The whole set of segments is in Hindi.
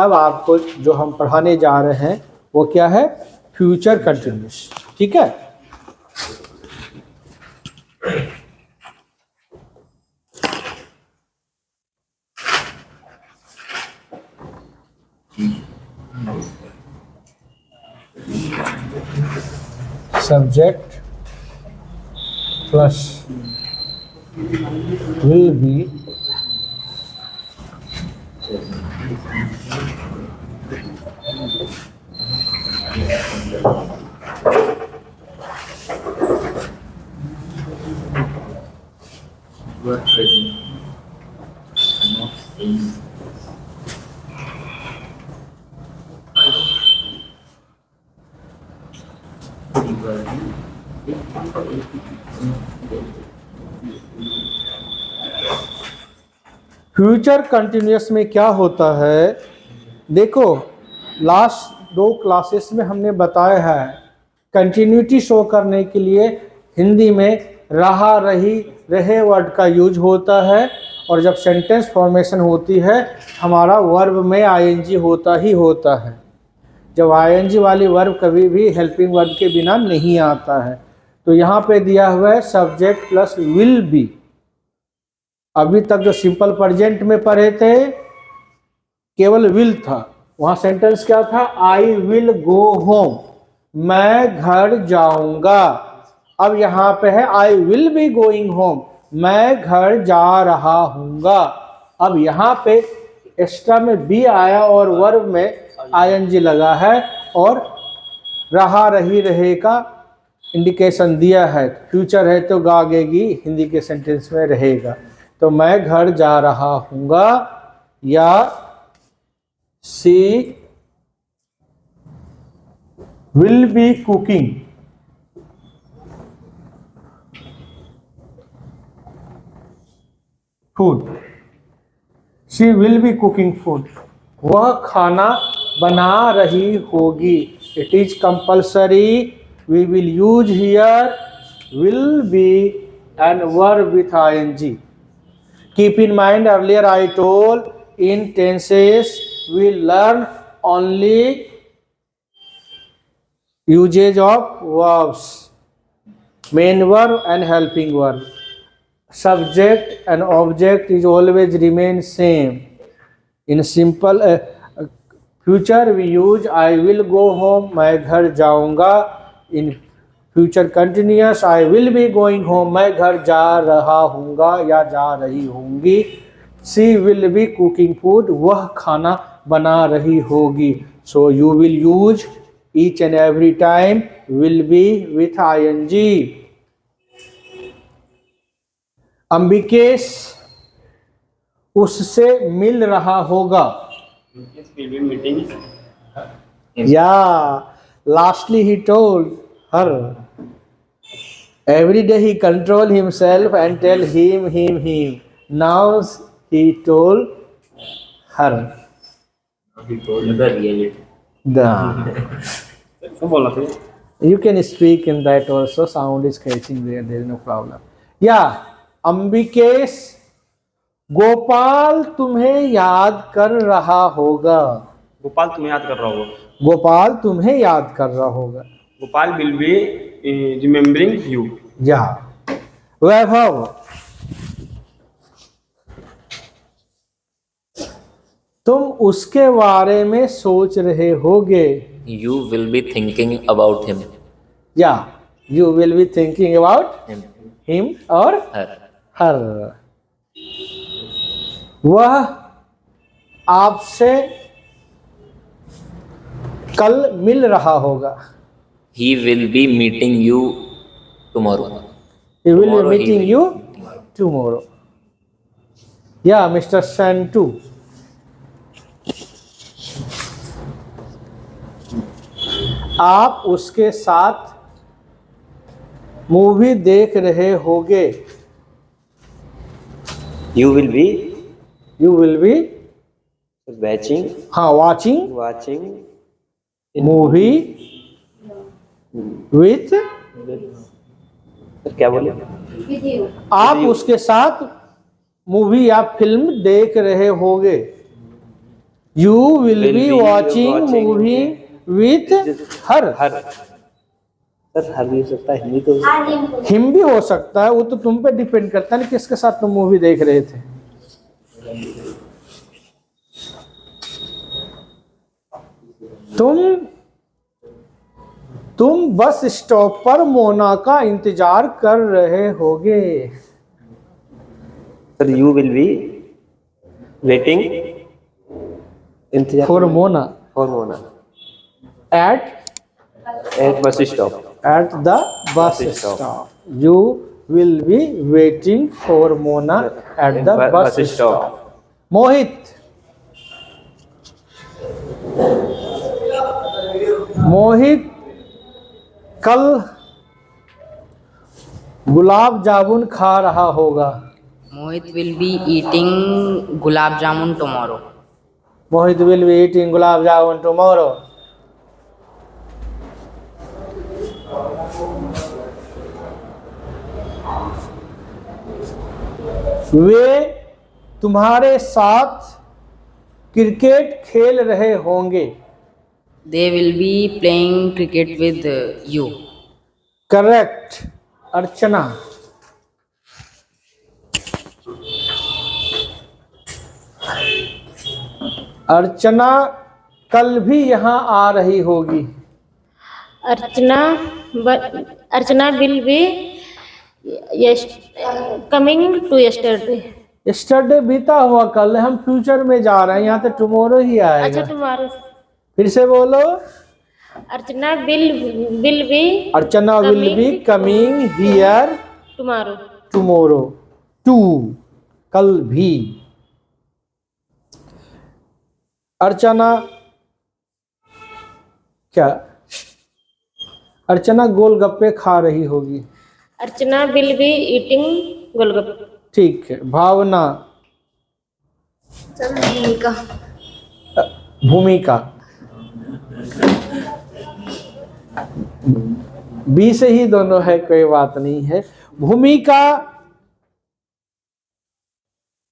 अब आपको जो हम पढ़ाने जा रहे हैं वो क्या है, फ्यूचर कंटिन्यूस। ठीक है, subject plus will be future continuous में क्या होता है, देखो लास्ट 2 क्लासेस में हमने बताया है कंटिन्यूटी शो करने के लिए हिंदी में रहा, रही, रहे वर्ड का यूज होता है, और जब सेंटेंस फॉर्मेशन होती है हमारा वर्ब में आईएनजी होता ही होता है। जब आईएनजी वाली वर्ब कभी भी हेल्पिंग वर्ब के बिना नहीं आता है। तो यहाँ पे दिया हुआ है सब्जेक्ट प्लस विल बी। अभी तक जो सिंपल प्रेजेंट में पढ़े थे केवल विल था, वहाँ सेंटेंस क्या था, आई विल गो होम, मैं घर जाऊंगा। अब यहाँ पे है आई विल बी गोइंग होम, मैं घर जा रहा हूँगा। अब यहाँ पे एक्स्ट्रा में बी आया और वर्ब में आईएनजी लगा है और रहा, रही, रहे का इंडिकेशन दिया है। फ्यूचर है तो आगेगी हिंदी के सेंटेंस में रहेगा। तो मैं घर जा रहा हूँगा या she will be cooking, food, she will be cooking food, वह खाना बना रही होगी। It is compulsory, we will use here will be and verb with ING. Keep in mind, earlier I told in tenses we learn only usage of verbs, main verb and helping verb. Subject and object is always remain same. In simple future we use I will go home, मैं घर जाऊंगा। In future continuous I will be going home, मैं घर जा रहा हूँगा या जा रही होंगी। She will be cooking food, वह खाना बना रही होगी। So you will use each and every time will be with ING. Ambikesh उससे मिल रहा होगा, या lastly he told her. Every day he control himself and tell him. Now he told her. He told the reality. You can speak in that also. Sound is catching there. There is no problem. Yeah, Ambikesh Gopal तुम्हें याद कर रहा होगा। गोपाल तुम्हें याद कर रहा होगा। गोपाल तुम्हें याद कर रहा होगा। Gopal will be remembering you. या वैभव तुम उसके बारे में सोच रहे होगे। You will be thinking about him. या you will be thinking about him और her. वह आपसे कल मिल रहा होगा। He will be meeting you tomorrow. He will be meeting you tomorrow. Yeah, Mr. Santu. आप उसके साथ मूवी देख रहे होगे। You will be watching. हाँ, watching मूवी विथ, क्या बोले? आप उसके साथ मूवी या फिल्म देख रहे होगे। You will be be watching watching movie with her. Her sir her भी हो सकता है, हिंदी तो हो सकता है। हिम भी हो सकता है, वो तो तुम पे डिपेंड करता है ना किसके साथ तुम मूवी देख रहे थे। तुम बस स्टॉप पर मोना का इंतजार कर रहे होगे। Sir you will be waiting, इंतजार for Mona for Mona at bus stop. the bus stop. You will be waiting for Mona at the bus stop. मोहित कल गुलाब जामुन खा रहा होगा। Mohit will be eating gulab jamun tomorrow. Mohit will be eating gulab jamun tomorrow. वे तुम्हारे साथ क्रिकेट खेल रहे होंगे। They will be playing cricket with you. Correct Archana. Archana कल भी यहाँ आ रही होगी। Archana will be coming to yesterday. Yesterday बीता हुआ कल है, हम फ्यूचर में जा रहे हैं, यहाँ तो टुमारो ही अच्छा आएगा। tomorrow. फिर से बोलो। Archana will be Archana will be coming here tomorrow. Tomorrow too कल भी। अर्चना क्या? अर्चना गोलगप्पे खा रही होगी। Archana will be eating golgappe. ठीक है। भावना भूमिका बी से ही दोनों है, कोई बात नहीं है। भूमिका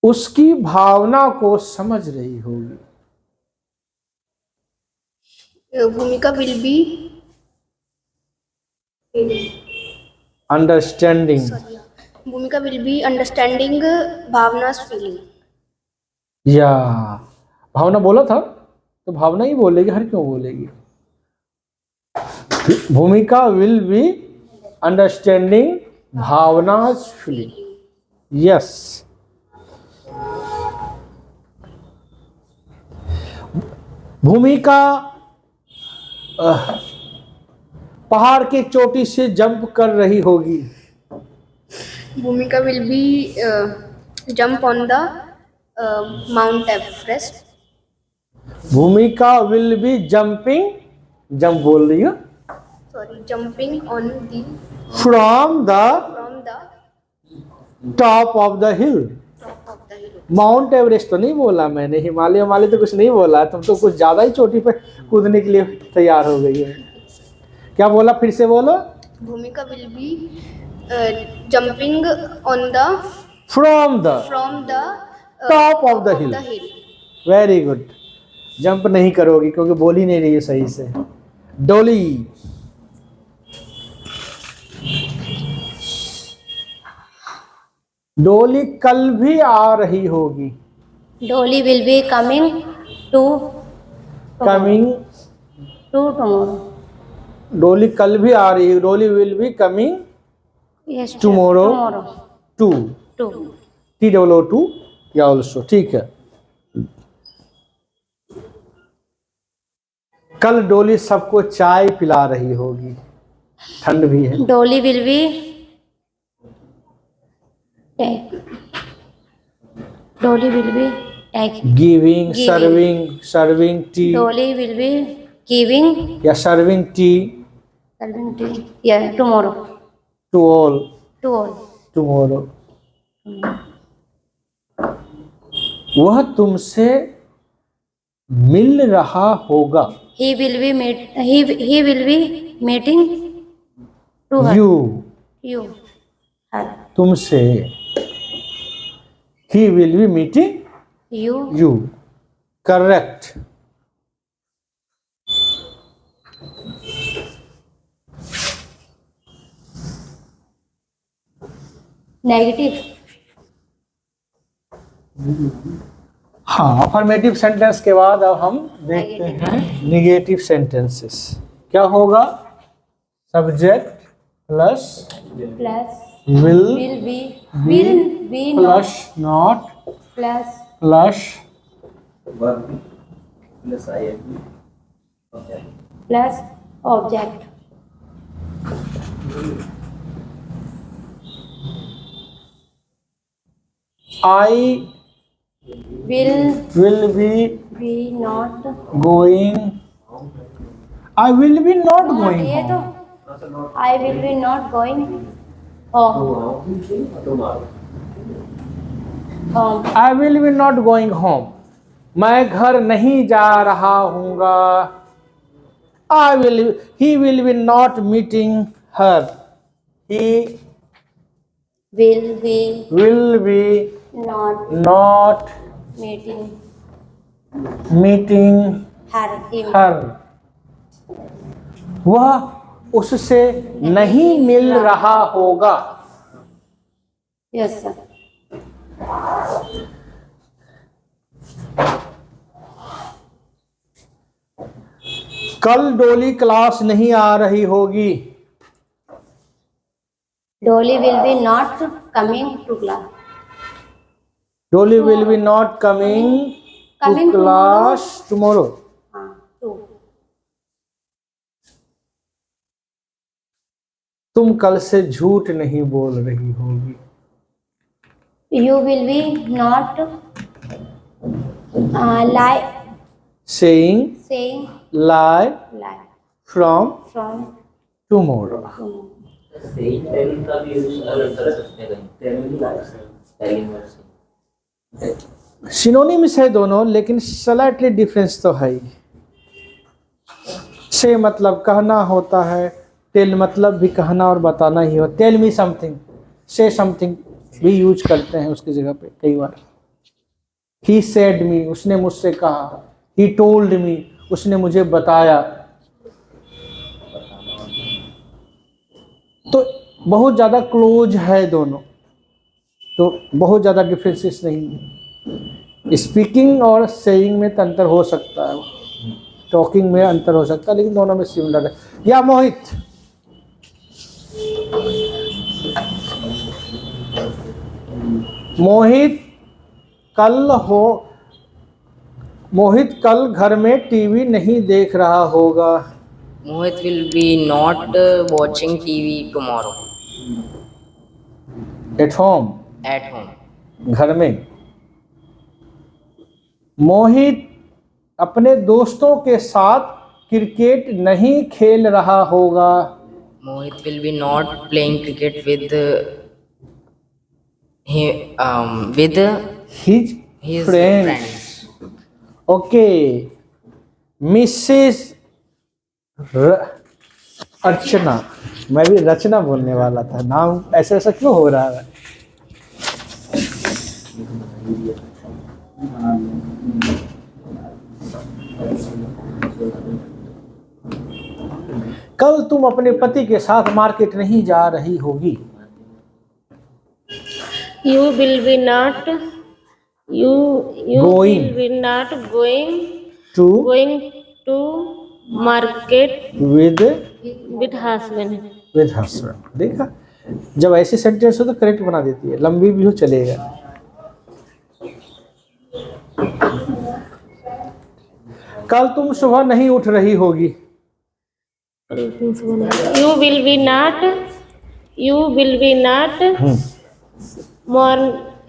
उसकी भावना को समझ रही होगी। Bhumika will be understanding Bhumika will be understanding Bhavna's feeling. या भावना बोला था तो भावना ही बोलेगी, हर क्यों बोलेगी। Bhumika will be understanding Bhavna's feeling. Yes. Bhumika पहाड़ की चोटी से जंप कर रही होगी। Bhumika will be jump on the Mount Everest. भूमिका विल बी जंपिंग, जंप बोल रही हो, Sorry, jumping on the from the from the top of the hill. top of the hill. Mount Everest तो नहीं बोला मैंने, हिमालय वाले तो कुछ नहीं बोला, तुम तो कुछ ज्यादा ही चोटी पे कूदने के लिए तैयार हो गई है। क्या बोला? फिर से बोलो। Bhumika will be jumping on the from the from the top of the hill. Very good. Jump नहीं करोगी क्योंकि बोल ही नहीं रही है सही से। डोली डोली कल भी आ रही होगी। Dolly will be coming to coming tomorrow. Dolly कल भी आ रही है। Dolly will be coming Yes. Tomorrow too Two. TOO या ऑल्सो। ठीक है। कल डोली सबको चाय पिला रही होगी, ठंड भी है। Dolly will be Dolly will be taking. Giving, serving tea Dolly will be giving या serving tea serving tea. Yeah, tomorrow. To all To all. Tomorrow. वह तुमसे मिल रहा होगा। He will be he will be meeting to her. You. Her. तुमसे ही will B meeting You. You. Correct. Negative. हाँ, अफर्मेटिव सेंटेंस के बाद अब हम देखते हैं निगेटिव सेंटेंसेस। क्या होगा? Subject plus plus will will be plus not plus plus plus object. I will be not. Going. I will be not going ये होम। तो I will be not going home. I will be not going home. मैं घर नहीं जा रहा हूँगा। He will be not meeting her. He will be not not meeting her. Her. वह उससे नहीं मिल रहा होगा। Yes sir. कल डोली क्लास नहीं आ रही होगी। Dolly will be not coming to class. Dolly will be not coming to Coming class tomorrow. हाँ टू। तुम कल से झूठ नहीं बोल रही होगी। You will be not lie saying lie lie from from tomorrow. Saying telling का भी यूज अलग कर सकते हैं टेलिंग वर्ड। सिनोनिम्स है दोनों, लेकिन स्लाइटली डिफरेंस तो है ही। से मतलब कहना होता है, टेल मतलब भी कहना और बताना ही हो। Tell me something, say something भी यूज करते हैं उसकी जगह पे कई बार। ही सेड मी, उसने मुझसे कहा। ही टोल्ड मी, उसने मुझे बताया। तो बहुत ज़्यादा क्लोज है दोनों, तो बहुत ज़्यादा डिफरेंसेस नहीं है। स्पीकिंग और सेइंग में तो अंतर हो सकता है, टॉकिंग में अंतर हो सकता है, लेकिन दोनों में सिमिलर है। या मोहित, मोहित कल घर में टीवी नहीं देख रहा होगा। Mohit will be not watching TV tomorrow at home, at home. घर में। मोहित अपने दोस्तों के साथ क्रिकेट नहीं खेल रहा होगा। Mohit will be not playing cricket with his his friends. friends. Okay, Mrs Archana, मैं भी रचना बोलने वाला था, नाम ऐसा ऐसा क्यों हो रहा है? कल तुम अपने पति के साथ मार्केट नहीं जा रही होगी। You will be not. You Going. will be not going to to market with with husband. Husband. देखा, जब ऐसे सेंटेंस हो तो करेक्ट बना देती है, लंबी भी हो चलेगा। कल तुम सुबह नहीं उठ रही होगी। You will be not. You will be not.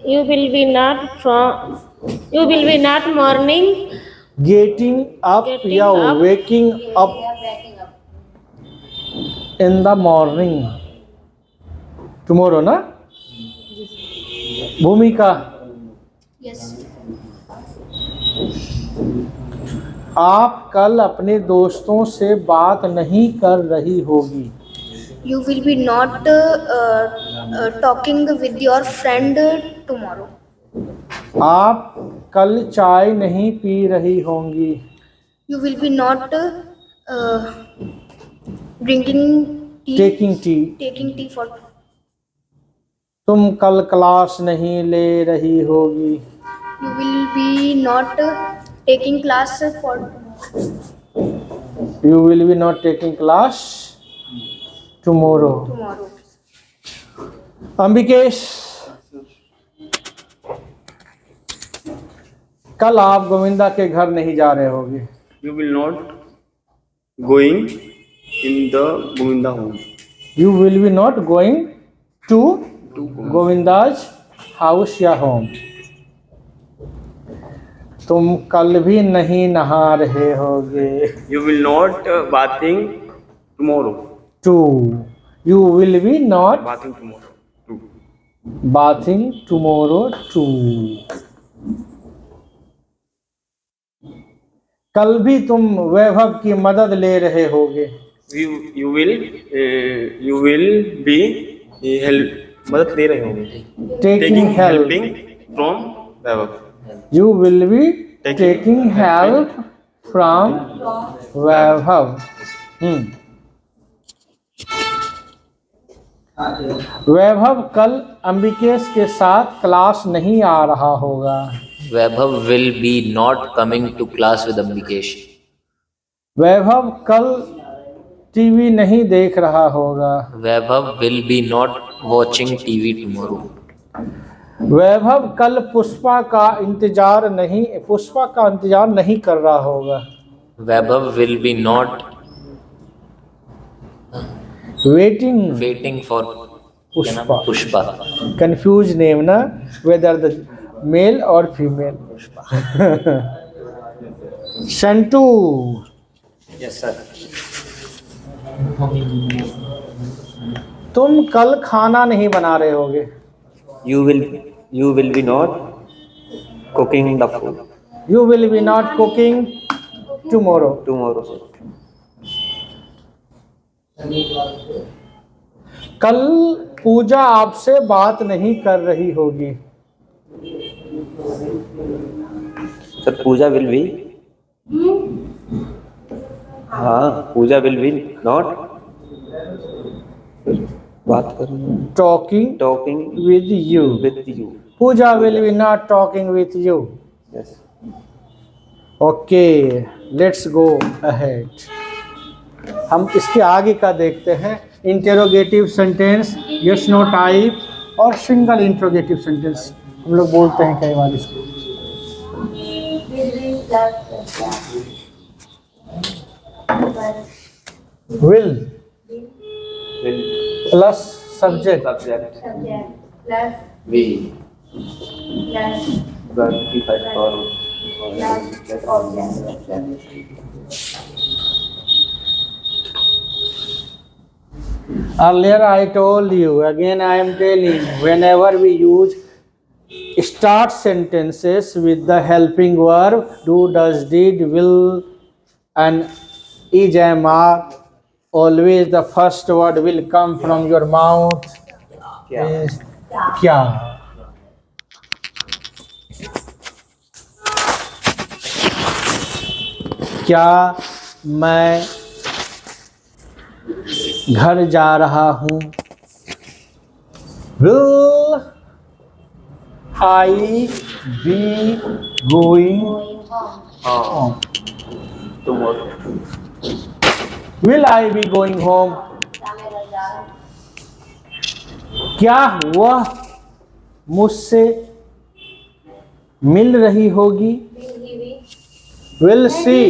You will be not from. You will be not morning. Getting up Getting या up. Waking up in the morning tomorrow ना। भूमिका, Yes. आप कल अपने दोस्तों से बात नहीं कर रही होगी। You will be not talking with your friend tomorrow. आप कल चाय नहीं पी रही होंगी। You will be not drinking tea. taking tea। for. तुम कल क्लास नहीं ले रही होगी। You will be not taking class for. You will be not taking class tomorrow। Ambikesh, कल आप गोविंदा के घर नहीं जा रहे होगे। You will not going in the Govinda home. You will be not going to Govinda's house या होम। तुम कल भी नहीं नहा रहे होगे। You will not bathing tomorrow. Too, you will be not Bathing tomorrow. Two. bathing tomorrow too. कल भी तुम वैभव की मदद ले रहे होगे। You will be help मदद ले रहे होंगे। Taking help। helping from Vaibhav. You will be taking help from वैभव। वैभव कल अंबिकेश के साथ क्लास नहीं आ रहा होगा। Vaibhav will be not coming to class with Ambikesh. वैभव कल टीवी नहीं देख रहा होगा। Vaibhav will be not watching TV tomorrow. वैभव कल पुष्पा का इंतजार नहीं कर रहा होगा। Vaibhav will be not waiting for Pushpa. Confused name na, whether the male or female। Shantu, Yes, sir. तुम कल खाना नहीं बना रहे होगे। You will be not cooking the food You will be not cooking tomorrow। tomorrow, sir. कल पूजा आपसे बात नहीं कर रही होगी। Sir, Pooja will be. हाँ, Pooja will be not बात करूँ talking with you। with you. Puja will be not talking with you। Yes. Okay, let's go ahead। हम इसके आगे का देखते हैं। Interrogative sentence, yes no type और सिंगल इंट्रोगेटिव सेंटेंस हम लोग बोलते हैं कई बार इसको। Will plus subject Earlier I told you, again I am telling, whenever we use start sentences with the helping verb do, does, did, will and is, am, are, always the first word will come from your mouth is kya। क्या मैं घर जा रहा हूँ। Will I be going home? Tomorrow. Will I be going home? क्या वह मुझसे मिल रही होगी। Will she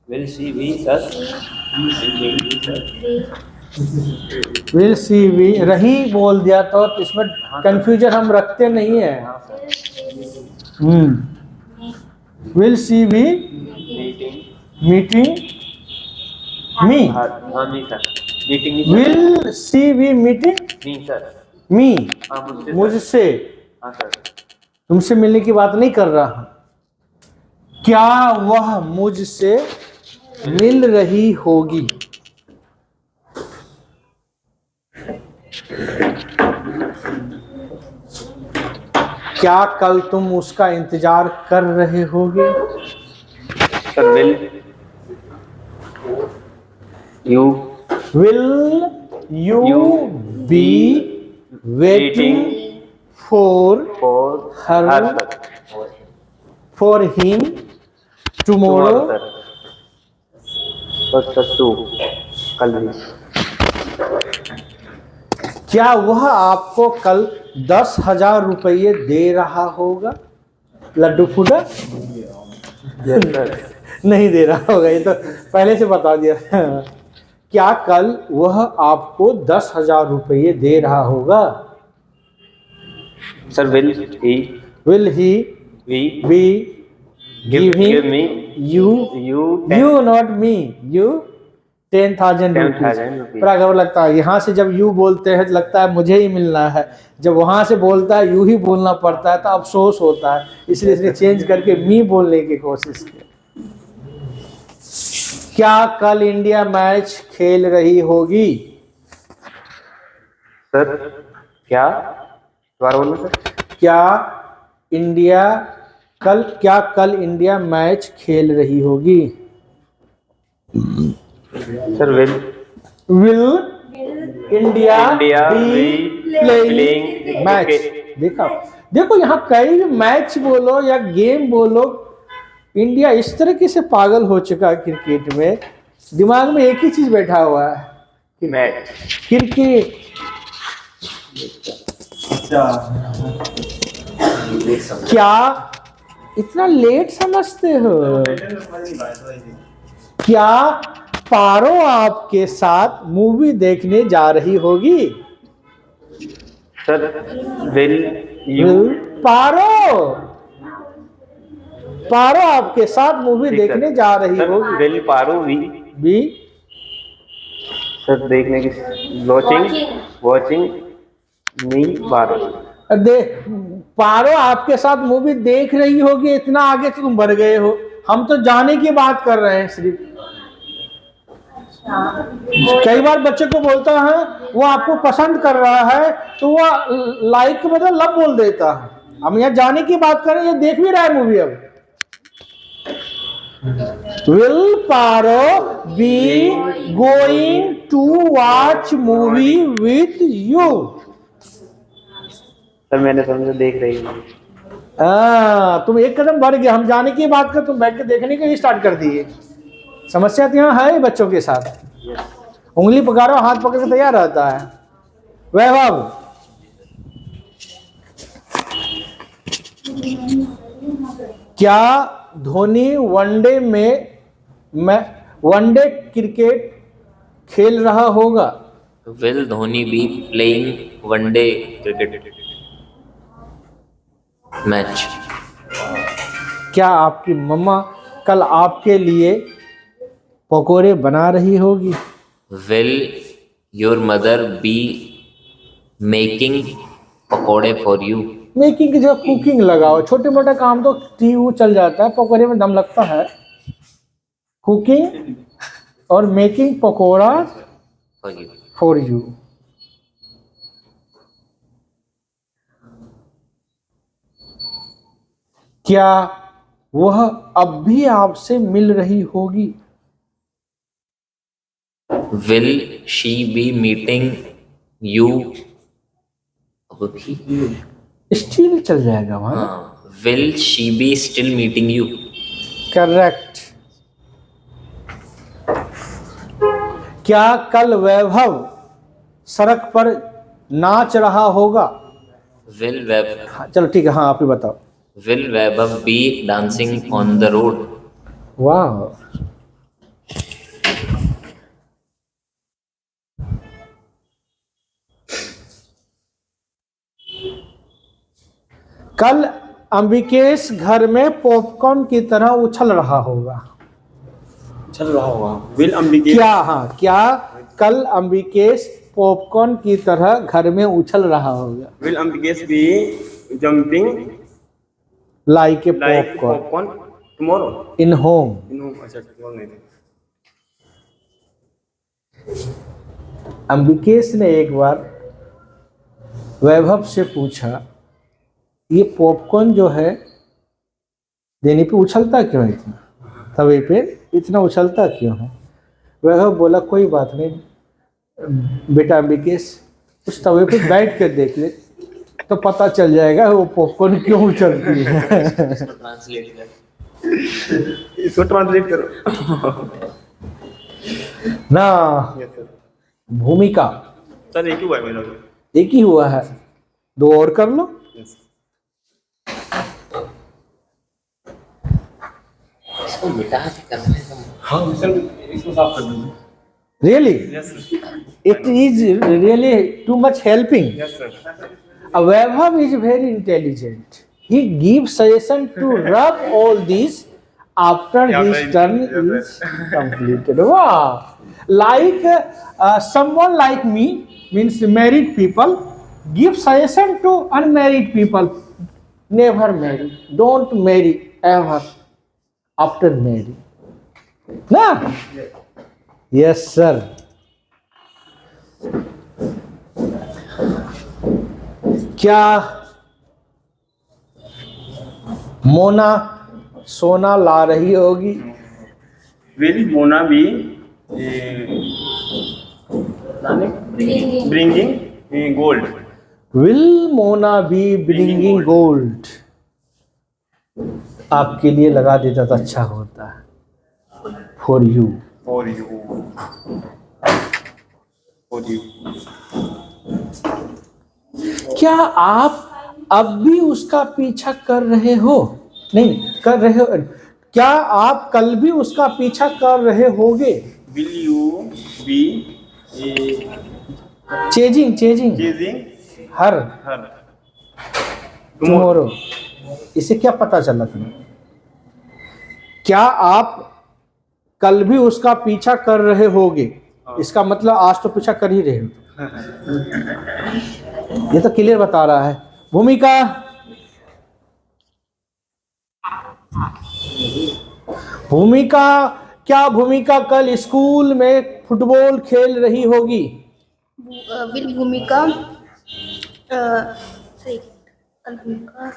Will she be, sir? will she be रही बोल दिया तो इसमें कंफ्यूजन हम रखते नहीं है। Will she be meeting me? हाँ नहीं sir, meeting Will she be meeting नहीं सर, me? हाँ मुझसे मुझसे हाँ सर, तुमसे मिलने की बात नहीं कर रहा। क्या वह मुझसे मिल रही होगी। क्या कल तुम उसका इंतजार कर रहे होगे? Sir, will you Will you be waiting for for her, sir? for him tomorrow? Sir. Sir, two. कल भी. क्या वह आपको कल 10,000 रुपये दे रहा होगा? लड्डू फूटा? Yes, sir. नहीं दे रहा होगा, ये तो पहले से बता दिया। क्या कल वह आपको 10,000 रुपये दे रहा होगा? Sir, will he Will he be give giving me you not me, you 10,000 10,000 rupees? rupees. बड़ा गौर लगता है, यहाँ से जब यू बोलते हैं तो लगता है मुझे ही मिलना है, जब वहां से बोलता है यू ही बोलना पड़ता है तो अफसोस होता है, इसलिए इसने चेंज करके मी बोलने की कोशिश की। क्या कल इंडिया मैच खेल रही होगी? सर क्या दोबारा बोलना सर? क्या कल इंडिया मैच खेल रही होगी? Sir will India be playing match? देखो यहाँ कई भी मैच बोलो या गेम बोलो, इंडिया इस तरीके से पागल हो चुका है क्रिकेट में, दिमाग में एक ही चीज बैठा हुआ है, मैच। क्रिकेट। क्या इतना लेट समझते हो? क्या पारो आपके साथ मूवी देखने जा रही होगी? सर विल यू पारो आपके साथ मूवी देखने जा रही होगी? विल पारो बी सर देखने की वॉचिंग मी पारो। पारो आपके साथ मूवी देख रही होगी, इतना आगे तो तुम बढ़ गए हो, हम तो जाने की बात कर रहे हैं सिर्फ। कई बार बच्चे को बोलता है वो आपको पसंद कर रहा है तो वो लाइक मतलब लव बोल देता है, हम यहाँ जाने की बात कर रहे हैं, ये देख भी रहा है मूवी। अब will Paro be going to watch movie with you? Sir मैंने समझा देख रही हूँ। तुम एक कदम बढ़ गए, हम जाने की बात कर, तुम बैठ के देखने के लिए स्टार्ट कर दिए। समस्या तो यहाँ है बच्चों के साथ, उंगली पकड़ो हाथ पकड़ के तैयार रहता है। वैभव, क्या धोनी वनडे क्रिकेट खेल रहा होगा? Will Dhoni be playing one day cricket match? क्या आपकी मम्मा कल आपके लिए पकोड़े बना रही होगी? Will your mother be making pakode for you? Making की जगह कुकिंग लगाओ, छोटे मोटे काम तो टीयू चल जाता है, पकोड़े में दम लगता है। कुकिंग और making pakora For you. For you. क्या वह अब भी आपसे मिल रही होगी? Will she be meeting you? अभी स्टिल चल जाएगा वहां। हाँ, will she be still meeting you? Correct. क्या कल वैभव सड़क पर नाच रहा होगा? Will Web चलो ठीक है, हाँ आप ही बताओ। Will Vaibhav be dancing on the road? वाह, कल अंबिकेश घर में पॉपकॉर्न की तरह उछल रहा होगा। विल अंबिकेश क्या कल अंबिकेश पॉपकॉर्न की तरह घर में उछल रहा होगा? Will Ambikesh be jumping like a like popcorn popcorn tomorrow in home. In home. अच्छा tomorrow नहीं। अंबिकेश ने एक बार वैभव से पूछा ये पॉपकॉर्न जो है देने पे उछलता क्यों है इतना, तवे पे इतना उछलता क्यों है? वह बोला कोई बात नहीं बेटा अंबिकेश, उस तवे पे बैठ कर देख ले तो पता चल जाएगा वो पॉपकॉर्न क्यों उछलती है। ट्रांसलेट कर। इसको ट्रांसलेट करो। ना यस सर। भूमिका सर एक ही हुआ है मेरा तो। एक ही हुआ है, दो और कर लो। यस। इसको मिटा के करना है तो हाँ सर, इसको साफ कर दीजिए। Really yes sir. It is really too much helping. Yes sir. Vaibhav is very intelligent. He gives suggestion to rub all these after Yeah, his right. turn Yeah, is completed. Wow! Like someone like me, means married people, give suggestion to unmarried people. Never marry. Don't marry ever after marry. Na? Yes, sir. क्या मोना सोना ला रही होगी? Will Mona be bringing gold? Will Mona be bringing gold? आपके लिए लगा देता तो अच्छा होता। For you. For you. For you. क्या आप अब भी उसका पीछा कर रहे हो? नहीं कर रहे हो। क्या आप कल भी उसका पीछा कर रहे होगे? Will you be chasing chasing chasing her her? Tomorrow. इसे क्या पता चला तुम्हें? क्या आप कल भी उसका पीछा कर रहे होगे? इसका मतलब आज तो पीछा कर ही रहे हो। ये तो क्लियर बता रहा है। भूमिका भूमिका क्या भूमिका कल स्कूल में फुटबॉल खेल रही होगी? विल भूमिका सही कल भूमिका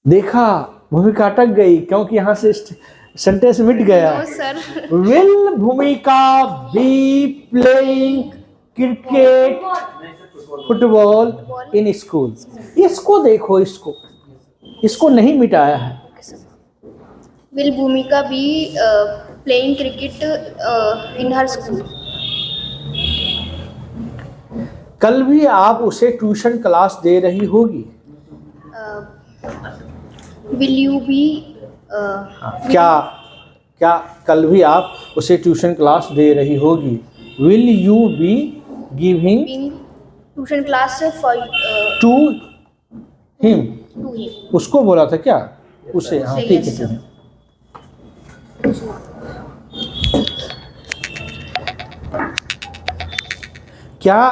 देखा भूमिका अटक गई क्योंकि यहाँ से सेंटेंस मिट गया। सर विल भूमिका be playing cricket football in school? इसको देखो, इसको नहीं मिटाया है। विल भूमिका be playing cricket in her school? कल भी आप उसे ट्यूशन क्लास दे रही होगी? विल यू बी क्या कल भी आप उसे ट्यूशन क्लास दे रही होगी? Will you be giving tuition class for to him? To him? उसको बोला था क्या? उसे? हाँ ठीक है ठीक है। क्या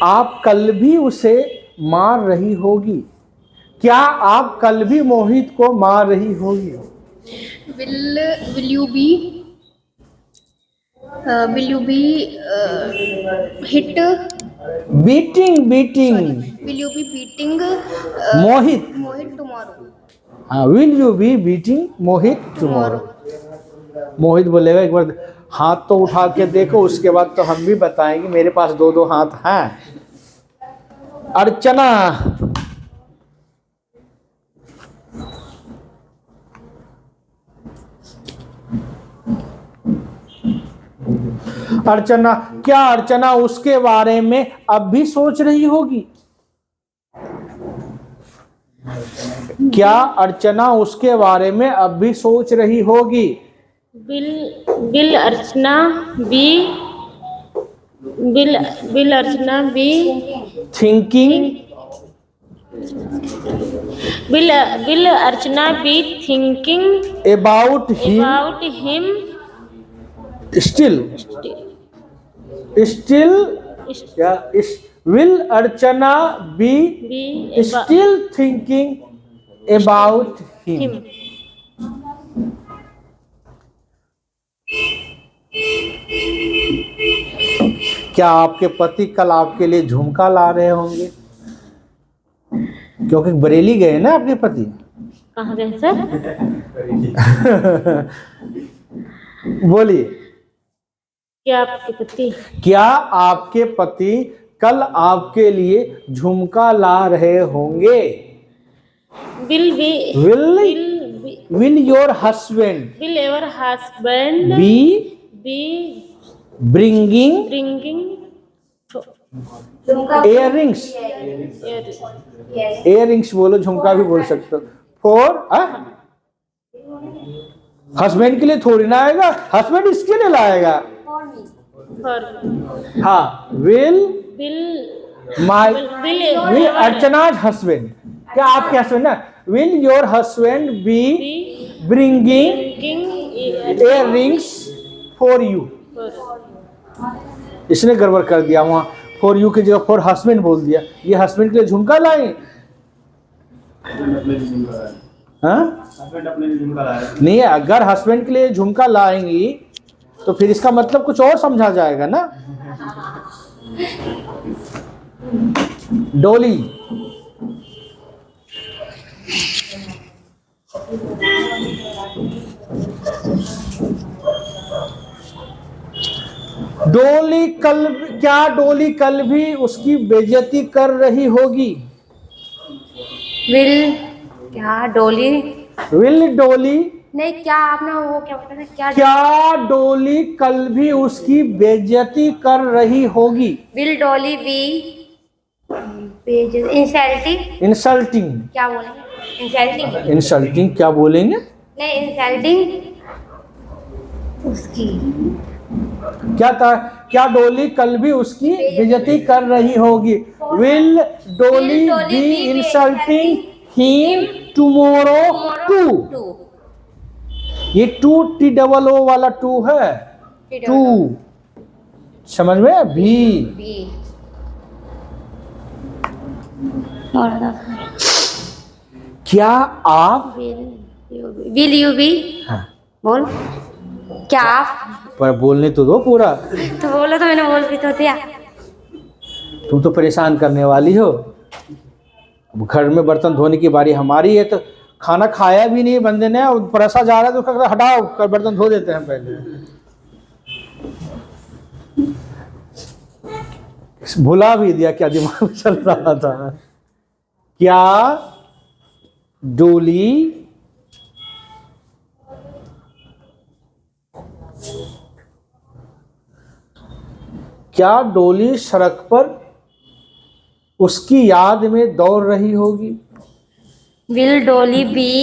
आप कल भी उसे मार रही होगी? क्या आप कल भी मोहित को मार रही होगी? Will you be hit beating will you be beating Mohit. Mohit tomorrow? हाँ, will you be beating Mohit tomorrow? Mohit बोलेगा एक बार हाथ तो उठा के देखो, उसके बाद तो हम भी बताएंगे मेरे पास दो दो हाथ हैं। अर्चना अर्चना क्या अर्चना उसके बारे में अब भी सोच रही होगी? क्या अर्चना उसके बारे में अब भी सोच रही होगी? Will Archana be thinking Will Archana be thinking about him about him still? क्या will Archana be still thinking about him? क्या आपके पति कल आपके लिए झुमका ला रहे होंगे? क्योंकि बरेली गए ना आपके पति। कहाँ गए सर? बोलिए, क्या आपके पति क्या आपके पति कल आपके लिए झुमका ला रहे होंगे? will be Will your husband will your husband be be bringing bringing earrings? Earrings बोलो, झुमका भी बोल सकते हो। For हस्बैंड के लिए थोड़ी ना आएगा, हस्बैंड इसके लिए लाएगा। for हाँ, will अर्चना's husband, क्या आपके हस्बैंड ना, will your husband be bringing earrings for you? इसने गड़बड़ कर दिया, वहां फॉर यू की जगह फॉर हस्बैंड बोल दिया। ये हस्बैंड के लिए झुमका लाए? हाँ? नहीं, अगर हस्बैंड के लिए झुमका लाएंगी तो फिर इसका मतलब कुछ और समझा जाएगा ना। डोली, डोली कल भी उसकी बेइज्जती कर रही होगी? विल, क्या डोली, विल डोली, नहीं क्या आपने वो क्या बोला था, क्या डोली कल भी उसकी बेइज्जती कर रही होगी? Will Dolly be insulting, insulting, क्या बोलेंगे, इंसल्टिंग, इंसल्टिंग क्या बोलेंगे? नहीं इंसल्टिंग उसकी, क्या था? क्या डोली कल भी उसकी बेइज्जती कर रही होगी? Will Dolly be insulting him tomorrow too? ये टू टी डबल ओ वाला टू है, टू समझ में? भी क्या आप विल यू बी, हाँ, बोल, क्या आप, पर बोलने तो दो पूरा, तो बोलो तो मैंने बोल भी तो दिया। तुम तो परेशान करने वाली हो। अब घर में बर्तन धोने की बारी हमारी है, तो खाना खाया भी नहीं बंदे ने, और परसा जा रहा है तो कहता हटाओ कर बर्तन धो देते हैं पहले। भुला भी दिया क्या दिमाग में चल रहा था। क्या डोली सड़क पर उसकी याद में दौड़ रही होगी? विल डोली बी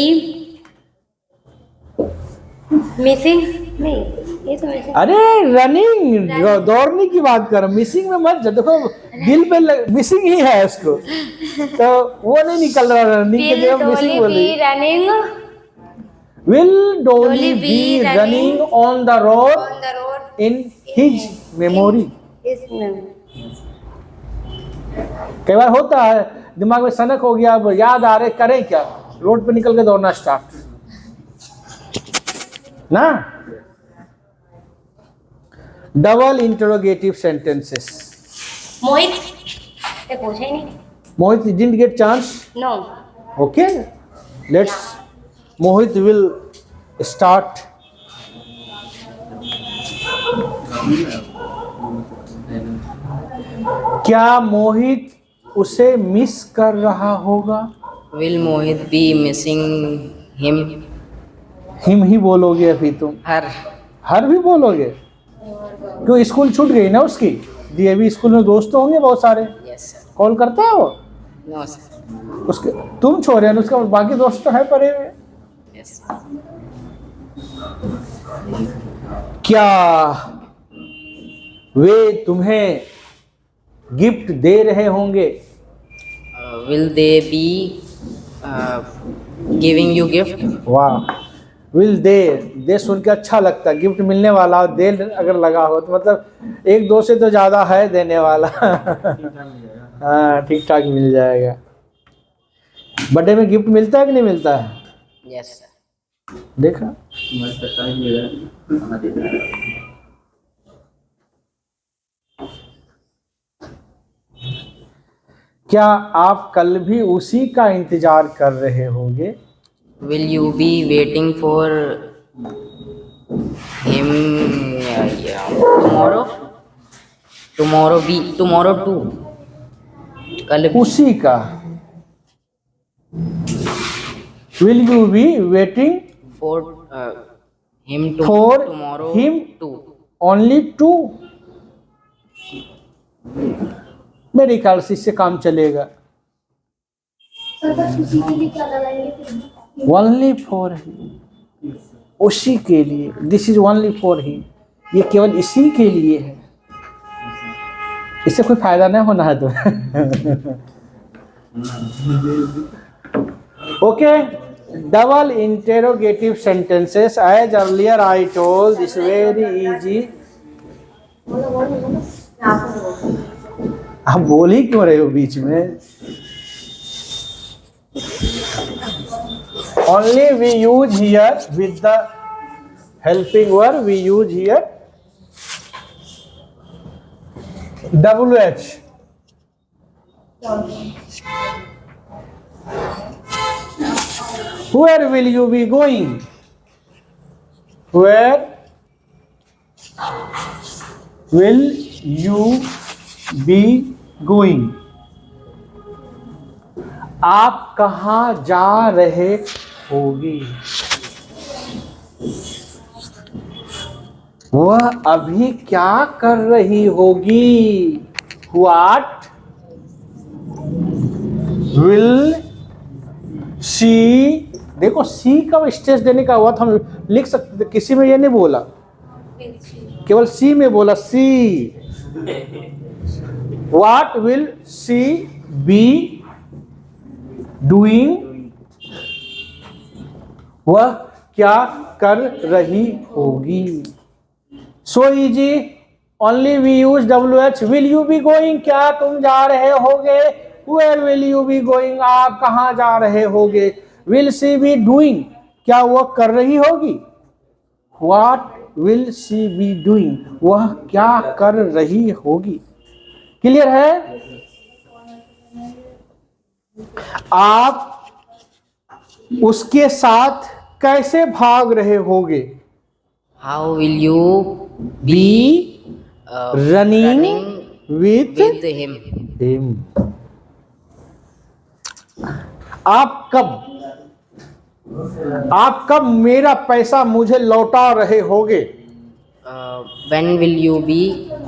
मिसिंग, नहीं ये तो मिसिंग, अरे रनिंग, दौड़ने की बात कर, मिसिंग में मत जा। देखो दिल पे मिसिंग ही है इसको, तो वो नहीं निकल रहा, रनिंग के जगह मिसिंग बोली। Running, will Dolly be running on the road in his memory? कई बार होता है दिमाग में सनक हो गया, अब याद आ रहे, करें क्या, रोड पे निकल के दौड़ना स्टार्ट ना। Double interrogative sentences. मोहित ये पूछा ही नहीं, Mohit didn't get chance, no, okay let's, Mohit will start. क्या मोहित उसे मिस कर रहा होगा? Will Mohit be missing him? Him he बोलोगे अभी तुम, Her? हर भी बोलोगे? क्यों, स्कूल छूट गई ना उसकी? डीएवी स्कूल में दोस्त तो होंगे बहुत सारे, Yes sir. कॉल करता है वो? No sir. उसके तुम छोड़े हैं, उसका बाकी दोस्त तो है पड़े हुए। Yes sir. क्या वे तुम्हें गिफ्ट दे रहे होंगे? Will they be giving you gift? वाह, विल दे सुन के अच्छा लगता है, गिफ्ट मिलने वाला, दे अगर लगा हो तो मतलब एक दो से तो ज़्यादा है देने वाला। हाँ ठीक ठाक मिल जाएगा। बर्थडे में गिफ्ट मिलता है कि नहीं मिलता है? Yes sir. देखा, क्या आप कल भी उसी का इंतजार कर रहे होंगे? Will you be waiting for him tomorrow? Tomorrow too. कल भी उसी का. Will you be waiting for him for tomorrow him too. only two? मेरे ख्याल से इससे काम चलेगा. Only for him. उसी के लिए. This is only for him. ये केवल इसी के लिए है. इससे कोई फायदा नहीं होना है तो. Okay. Double interrogative sentences. As earlier I told, this very easy. आप बोल ही क्यों रहे हो बीच में? Only we use here with the helping verb, we use here WH. Where will you be going? Where will you be going? आप कहाँ जा रहे होगे? वह अभी क्या कर रही होगी? What will she? देखो सी का स्ट्रेस देने का हुआ था, हम लिख सकते थे, किसी में ये नहीं बोला, केवल सी में बोला. सी. What will she be doing? वह क्या कर रही होगी? So easy. Only we use WH. Will you be going? क्या तुम जा रहे होगे? Where will you be going? आप कहाँ जा रहे होगे? Will she be doing? क्या वह कर रही होगी? What will she be doing? वह क्या कर रही होगी? क्लियर है? आप उसके साथ कैसे भाग रहे होगे? How will you Be running with with him? him. आप कब मेरा पैसा मुझे लौटा रहे होगे? When will you be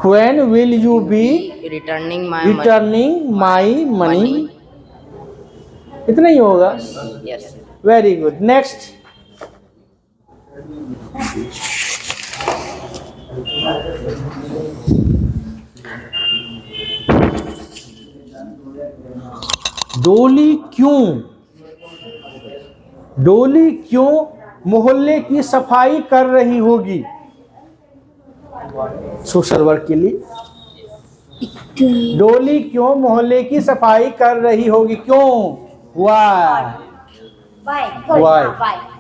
When will you be returning my returning my money? इतना ही होगा. money? Yes. Very good. Next. डोली क्यों मोहल्ले की सफाई कर रही होगी? सोशल वर्क के लिए. डोली क्यों मोहल्ले की सफाई कर रही होगी? क्यों? Why?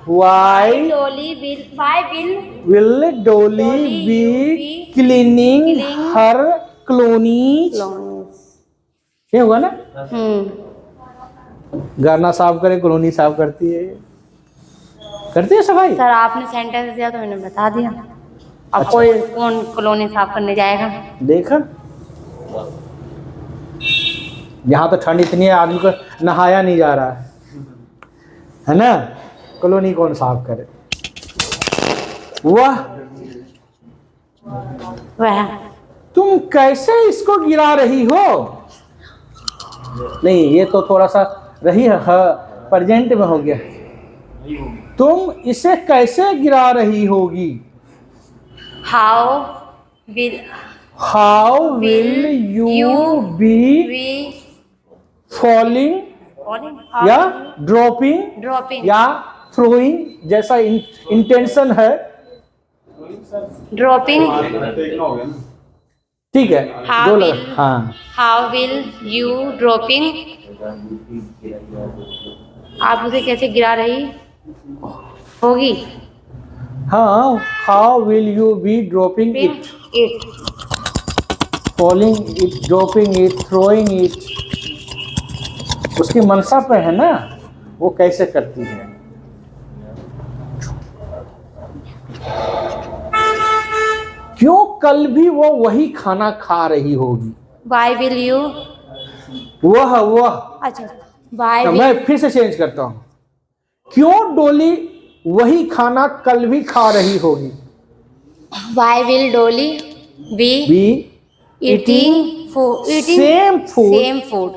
Why will Dolly be cleaning her colonies? ये होगा ना? गाना साफ करे, कॉलोनी साफ करती है सफाई. सर आपने सेंटेंस दिया तो मैंने बता दिया. अब कोई कौन कॉलोनी साफ करने जाएगा? देखा, यहाँ तो ठंड इतनी है, आदमी को नहाया नहीं जा रहा है ना? कॉलोनी कौन साफ करे? वह तुम कैसे इसको गिरा रही हो? नहीं, ये तो थोड़ा सा रही है, प्रेजेंट में हो गया. तुम इसे कैसे गिरा रही होगी? How will you be falling या dropping या throwing, जैसा इंटेंशन है. dropping. ठीक है. How will, हाँ. how will you dropping? आप उसे कैसे गिरा रही होगी? हाँ, how will you be dropping it? Falling it, dropping it, throwing it. उसकी मनसा पे है ना, वो कैसे करती है। क्यों कल भी वो वही खाना खा रही होगी। Why will you? वह अच्छा, why will मैं फिर से चेंज करता हूं। क्यों डोली वही खाना कल भी खा रही होगी। why will Dolly be eating same food same food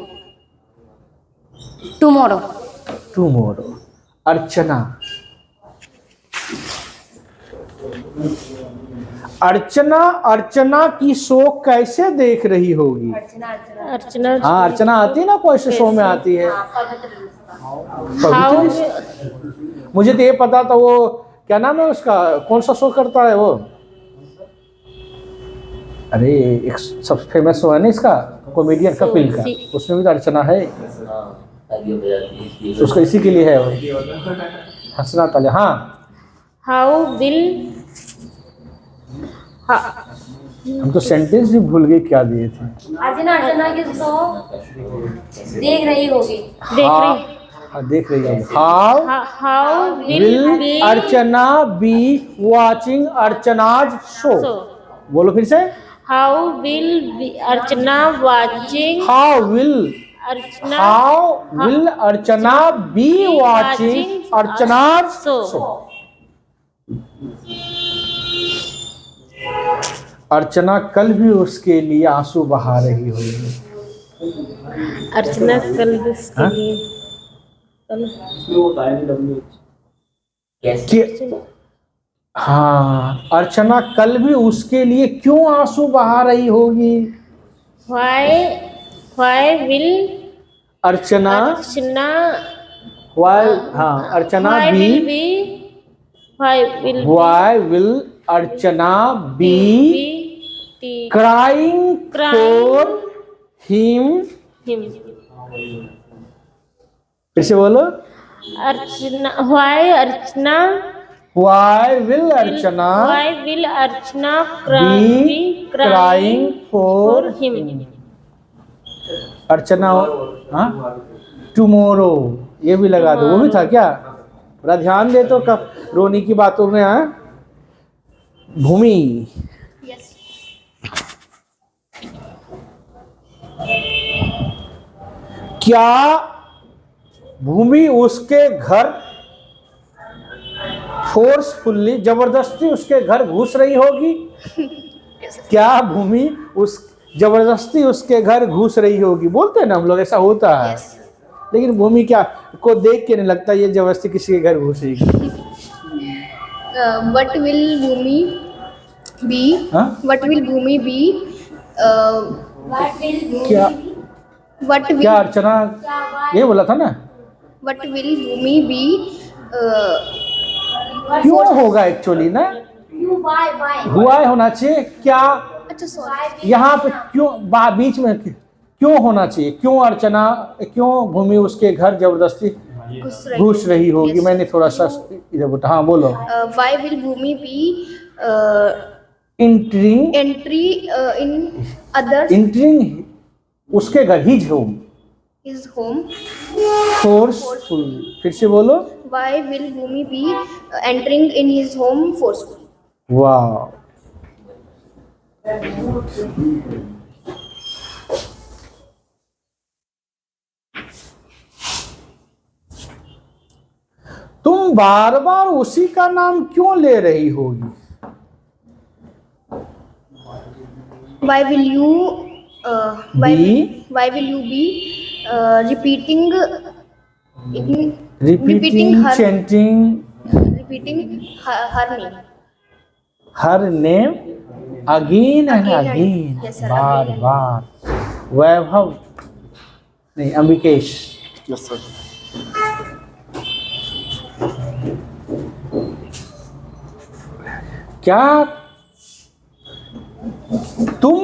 tomorrow? Tomorrow. Archana, Archana Archana की शो कैसे देख रही होगी। अर्चना हाँ, अर्चना आती है ना, कोई से शो में आती है। पवित्र। मुझे तो ये पता था, वो क्या नाम है उसका, कौन सा शो करता है वो, अरे एक सब फेमस शो है ना इसका, कॉमेडियन कपिल का, उसमें भी तो अर्चना है। तो उसका इसी के लिए है वो, हंसना ताले। हाँ, हाउ विल हम तो सेंटेंस भी भूल गए क्या दिए थे। अर्चना की शो देख रही होगी। देख रही है। How will Archana be watching Archana's show. बोलो फिर से। How will Archana watching how will Archana be watching Archana's show. Archana कल भी उसके लिए आंसू बहा रही होगी। अर्चना कल भी उसके लिए हाँ, अर्चना कल भी उसके लिए क्यों आंसू बहा रही होगी। Why will Archana Archana Archana why will Archana be crying for him। फिर से बोलो। Archana why will Archana be crying for him। Archana, हाँ, टुमारो, ये भी लगा दो। वो भी था क्या, थोड़ा ध्यान दे तो कब रोनी की बातों में। हाँ, भूमि, क्या भूमि उसके घर फोर्सफुल्ली, जबरदस्ती उसके घर घुस रही होगी। क्या भूमि उस जबरदस्ती उसके घर घुस रही होगी। बोलते हैं ना हम लोग, ऐसा होता है। लेकिन भूमि क्या को देख के नहीं लगता ये जबरदस्ती किसी के घर घुसेगी। What will Bhumi be? हाँ? What will Bhumi be? क्या What will क्या अर्चना ये बोला था ना। What will Bhumi be? क्यों होगा एक्चुअली ना, हुआ होना चाहिए। क्या अच्छा सॉरी, यहाँ पे क्यों बीच में क्यों होना चाहिए। क्यों अर्चना, क्यों भूमि उसके घर जबरदस्ती घुस रही होगी। मैंने थोड़ा सा इधर बोला। हाँ बोलो। Why will Bhumi be entering उसके घर, his home, his home? Forceful. फिर से बोलो। Why will Bhumi be entering in his home forcefully? वाह, तुम बार बार उसी का नाम क्यों ले रही होगी। Why will you be repeating her name? Her name again and again, Yes, sir, bar again. बार। वैभव नहीं, अम्बिकेश। Yes, sir. तुम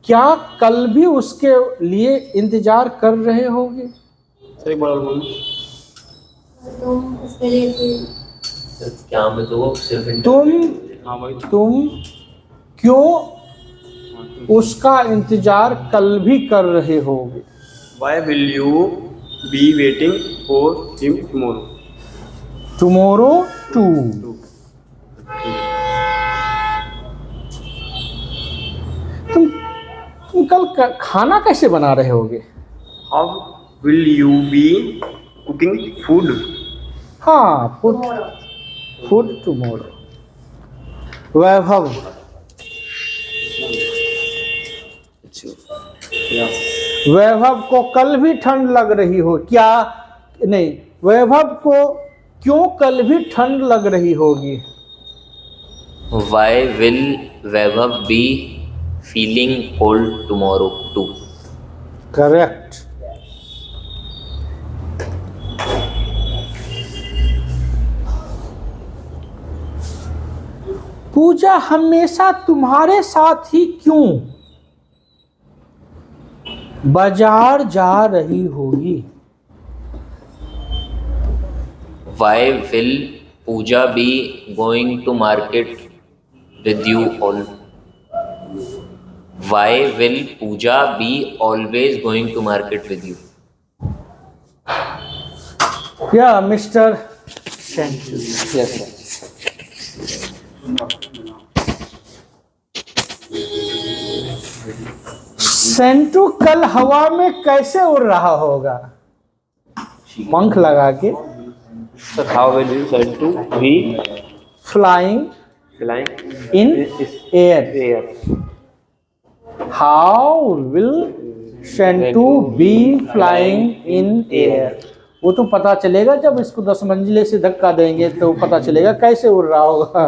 क्या कल भी उसके लिए इंतजार कर रहे होगे। सही बोल। तुम उसके लिए क्या में तो वो सिर्फ हाँ भाई। तुम क्यों उसका इंतजार कल भी कर रहे होगे। Why will you be waiting for him tomorrow? Tomorrow too. तुम कल खाना कैसे बना रहे होगे? How will you be cooking food? हाँ, फूड टुमारो। वैभव, वैभव को कल भी ठंड लग रही हो क्या? नहीं, वैभव को क्यों कल भी ठंड लग रही होगी? Why will Vaibhav be feeling cold tomorrow too? Correct. Puja हमेशा तुम्हारे साथ ही क्यों बाजार जा रही होगी? Why will Pooja be going to market with you all? Why will Pooja be always going to market with you? या मिस्टर सेंटू। Yes, sir. सेंटू कल हवा में कैसे उड़ रहा होगा? पंख लगा के। Sir, how will you send to be flying flying in air. air? How will Sentu be flying in air? वो तो पता चलेगा जब इसको 10 मंजिले से धक्का देंगे तो पता चलेगा कैसे उड़ रहा होगा।